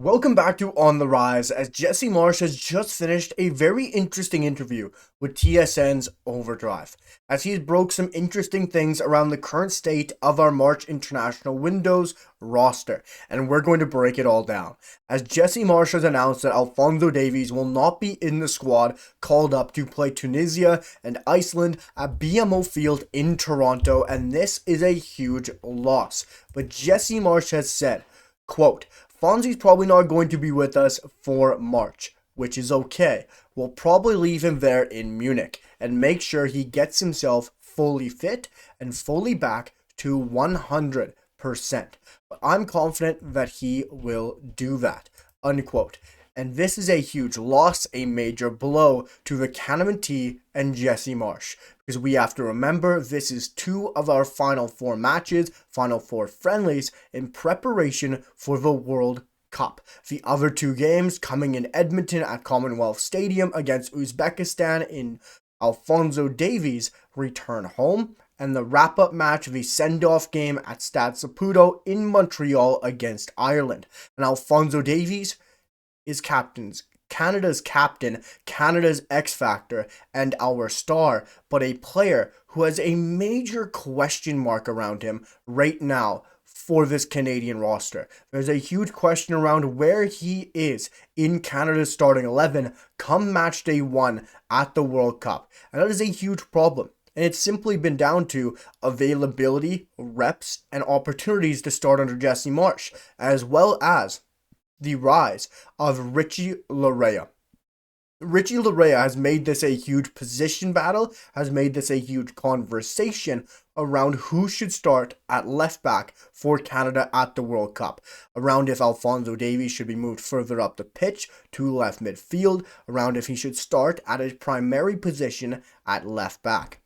Welcome back to On the Rise, as Jesse Marsh has just finished a very interesting interview with TSN's Overdrive, as he's broke some interesting things around the current state of our March International Windows roster, and we're going to break it all down. As Jesse Marsh has announced that Alphonso Davies will not be in the squad called up to play Tunisia and Iceland at BMO Field in Toronto, and this is a huge loss. But Jesse Marsh has said, quote, Fonzie's probably not going to be with us for March, which is okay. We'll probably leave him there in Munich and make sure he gets himself fully fit and fully back to 100%. But I'm confident that he will do that, unquote. And this is a huge loss, a major blow to the Canavan T and Jesse Marsh. Because we have to remember this is two of our Final Four matches, Final Four friendlies, in preparation for the World Cup. The other two games coming in Edmonton at Commonwealth Stadium against Uzbekistan in Alphonso Davies' return home, and the wrap-up match, the send-off game at Stade Saputo in Montreal against Ireland. And Alphonso Davies is Canada's captain, Canada's X Factor, and our star, but a player who has a major question mark around him right now for this Canadian roster. There's a huge question around where he is in Canada's starting 11 come match day 1 at the World Cup, and that is a huge problem. And it's simply been down to availability, reps, and opportunities to start under Jesse Marsh, as well as the rise of Richie Laryea. Richie Laryea has made this a huge position battle, has made this a huge conversation around who should start at left back for Canada at the World Cup, around if Alphonso Davies should be moved further up the pitch to left midfield, around if he should start at his primary position at left back.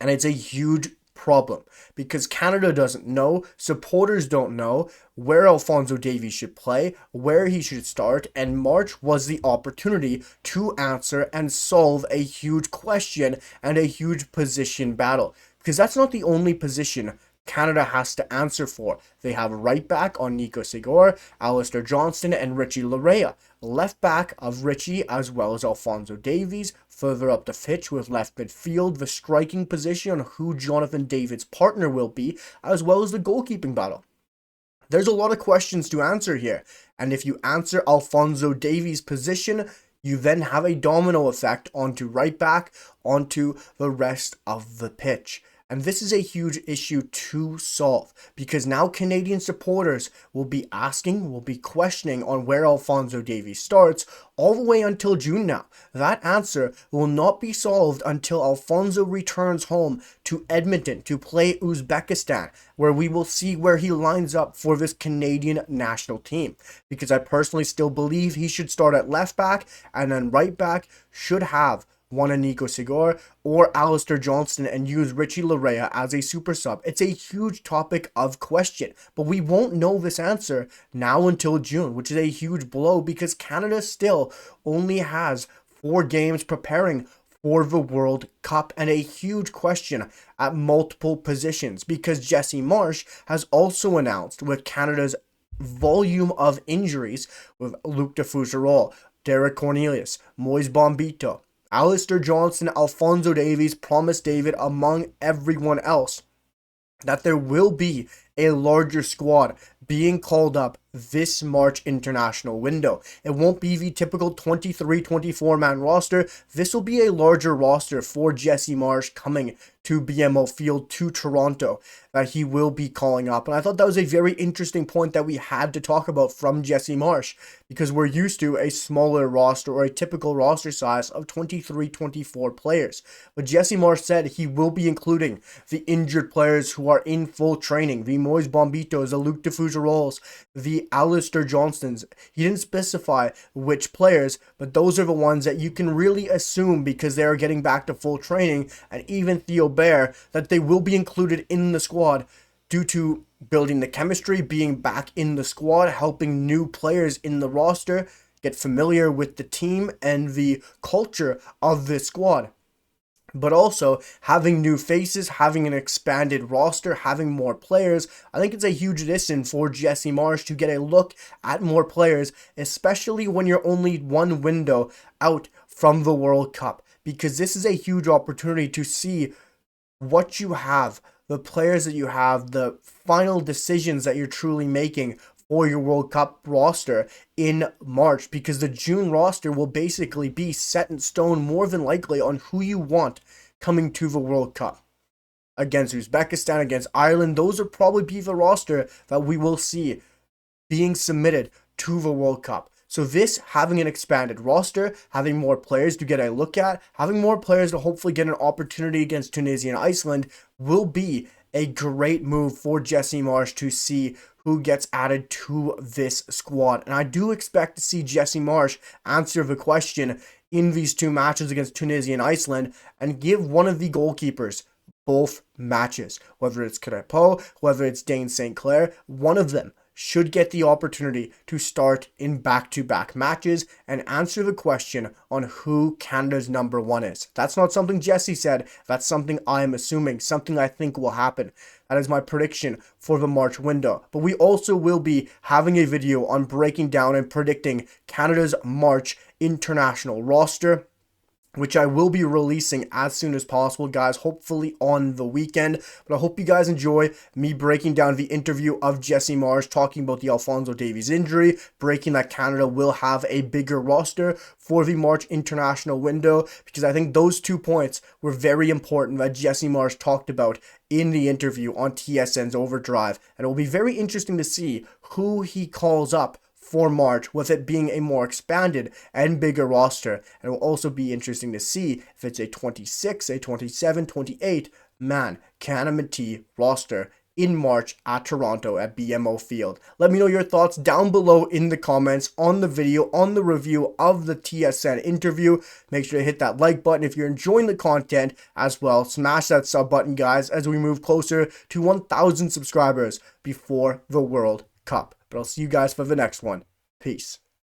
And it's a huge problem because Canada doesn't know, supporters don't know where Alphonso Davies should play, where he should start, and March was the opportunity to answer and solve a huge question and a huge position battle, because that's not the only position Canada has to answer for. They have right back on Nico Segura, Alistair Johnston, and Richie Laryea. Left back of Richie as well as Alphonso Davies. Further up the pitch with left midfield, the striking position on who Jonathan David's partner will be, as well as the goalkeeping battle. There's a lot of questions to answer here, and if you answer Alphonso Davies' position, you then have a domino effect onto right back, onto the rest of the pitch. And this is a huge issue to solve because now Canadian supporters will be asking, will be questioning on where Alphonso Davies starts all the way until June now. That answer will not be solved until Alphonso returns home to Edmonton to play Uzbekistan, where we will see where he lines up for this Canadian national team. Because I personally still believe he should start at left back, and then right back should have one a Nico Segura or Alistair Johnston and use Richie Laryea as a super sub. It's a huge topic of question, but we won't know this answer now until June, which is a huge blow because Canada still only has 4 games preparing for the World Cup and a huge question at multiple positions because Jesse Marsh has also announced with Canada's volume of injuries with Luc de Fougerolles, Derek Cornelius, Moise Bombito, Alistair Johnston, Alphonso Davies, Promise David, among everyone else, that there will be a larger squad being called up this March international window. It won't be the typical 23-24 man roster. This will be a larger roster for Jesse Marsh coming to BMO Field to Toronto that he will be calling up. And I thought that was a very interesting point that we had to talk about from Jesse Marsh because we're used to a smaller roster or a typical roster size of 23-24 players. But Jesse Marsh said he will be including the injured players who are in full training, the Moise Bombitos, the Luc de Fougerolles, the Alistair Johnstons. He didn't specify which players, but those are the ones that you can really assume because they are getting back to full training, and even Theo Bair, that they will be included in the squad due to building the chemistry, being back in the squad, helping new players in the roster get familiar with the team and the culture of the squad. but also having new faces, having an expanded roster, having more players. I think it's a huge addition for Jesse Marsch to get a look at more players, especially when you're only one window out from the World Cup, because this is a huge opportunity to see what you have, the players that you have, the final decisions that you're truly making for your World Cup roster in March, because the June roster will basically be set in stone more than likely on who you want coming to the World Cup. Against Uzbekistan, against Ireland, those will probably be the roster that we will see being submitted to the World Cup. So this, having an expanded roster, having more players to get a look at, having more players to hopefully get an opportunity against Tunisia and Iceland, will be a great move for Jesse Marsch to see who gets added to this squad. And I do expect to see Jesse Marsch answer the question in these two matches against Tunisia and Iceland and give one of the goalkeepers both matches. Whether it's Crepeau, whether it's Dane St. Clair, one of them should get the opportunity to start in back-to-back matches and answer the question on who Canada's number one is. That's not something Jesse said. That's something I'm assuming, something I think will happen. That is my prediction for the March window. But we also will be having a video on breaking down and predicting Canada's March international roster, which I will be releasing as soon as possible, guys, hopefully on the weekend. But I hope you guys enjoy me breaking down the interview of Jesse Marsch, talking about the Alphonso Davies injury, breaking that Canada will have a bigger roster for the March international window, because I think those 2 points were very important that Jesse Marsch talked about in the interview on TSN's Overdrive. And it will be very interesting to see who he calls up for March, with it being a more expanded and bigger roster. And it will also be interesting to see if it's a 26, a 27, 28 man Canada roster in March at Toronto at BMO Field. Let me know your thoughts down below in the comments on the video, on the review of the TSN interview. Make sure to hit that like button if you're enjoying the content as well. Smash that sub button, guys, as we move closer to 1,000 subscribers before the World Cup. But I'll see you guys for the next one. Peace.